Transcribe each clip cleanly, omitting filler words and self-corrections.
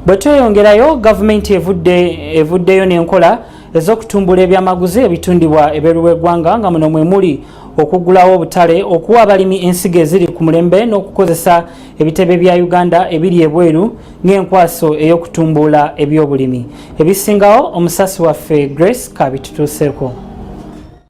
Bwetweyongerayo gavumenti evuddeyo n'enkola ez'okutumbula ebyamaguzi ebitundibwa ebweru w'eggwanga nga muno mwe muli okugulawo obutale okuwa abalimi ensigo eziri ku mulembe n'okukozesa ebitebe bya Uganda ebiri ebweru ng'enkwaso ey'okutumbula ebyobulimi. Ebisingawo omusasi waffe Grace kabitutuuseeko.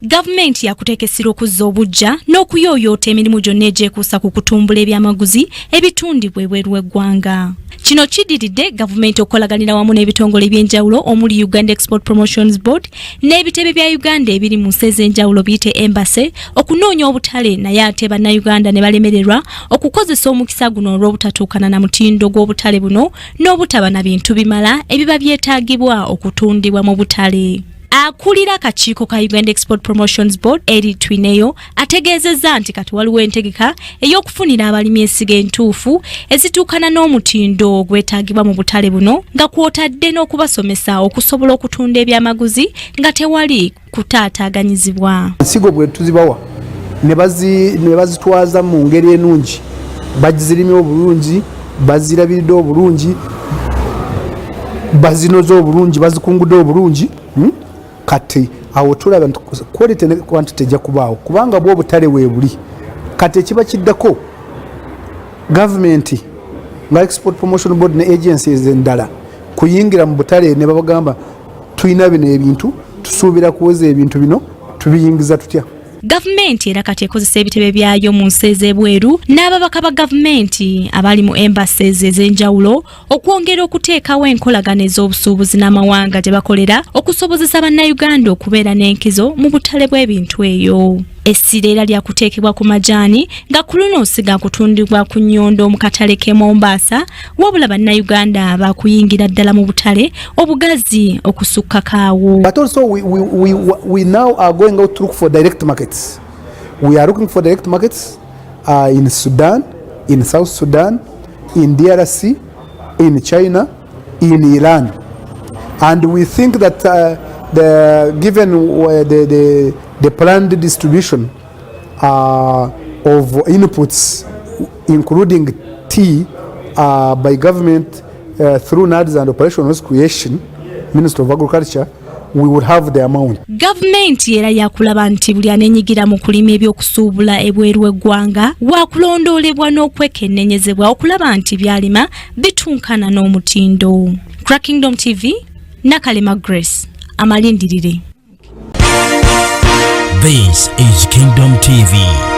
Gavumenti yakuteekesera okuzza obujja n'okuyooyoota emirimu gyonna egyekuusa ku kutumbula ebyamaguzi ebitundibwa ebweru w'eggwanga. Kino kiddiridde gavumenti okukolaganira wamu n'ebitongole by'enjawulo omuli Uganda Export Promotions Board n'ebitebe bya Uganda ebiri mu nsi ez'enjawulo biyite Embassy okunoonya obutale naye ate bannayuganda ne balemererwa okukozesa omukisa guno olw'obutatuukana na mutindo gw'obutale buno n'obutaba na bintu bimala ebiba byetaagibwa okutundibwa mu butale. Akulira akakiiko ka Uganda Export Promotions Board eri Twineyo ategeezezza nti kati waliwo entegeka ey'okufunira abalimi ensigo entuufu ezituukana n'omutindo ogwetaagibwa mu butale buno nga kw'otadde n'okubasomesa okusobola okutunda ebyamaguzi nga tewali kutaataaganyizibwa. Ensigo bwe tuzibawa ne bazitwaza mu ngeri ennungi, bagizirimye obulungi, bazirabiridde obulungi, bazinoze obulungi, bazikungudde obulungi. Kati awo tulaba nti quality ne quantity ejja kubaawo kubanga bw'obutale weebuli. Kati ekiba kiddako gavumenti nga Export Promotion Board ne agencies endala kuyingira mu butale ne babagamba tulina bino ebintu tusuubira kuweza ebintu bino tubiyingiza tutya. Gavumenti era kati ekozesa ebitebe byayo mu nsi ez'ebweru n'ababaka ba gavumenti abali mu embassies ez'enjawulo okwongera okuteekawo enkolagana ez'obusuubuzi n'amawanga gye bakolera okusobozesa bannayuganda okubeera n'enkizo mu butale bw'ebintu eyo. Essira era lyakuteekebwa ku majaani nga ku luno siga kutundibwa ku nnyondo mu katale k'e Mombasa wabula bannayuganda bakuyingira ddala mu butale obugazi okusukka kaawo. But also we now are going out to look for direct markets. We are looking for direct markets in Sudan, in South Sudan, in DRC, in China, in Iran. And we think that given the planned distribution of inputs, including tea, by government through NADS and Operational Creation, Minister of Agriculture, we would have the amount. Gavumenti era yakulaba nti buli anenyigira mu kulima ebyokusuubula ebweru w'eggwanga waakulondoolebwa n'okwekennenyezebwa okulaba nti byalima bitunkana n'omutindo. Kingdom TV, Nakalema Grace, amalindirire. This is Kingdom TV.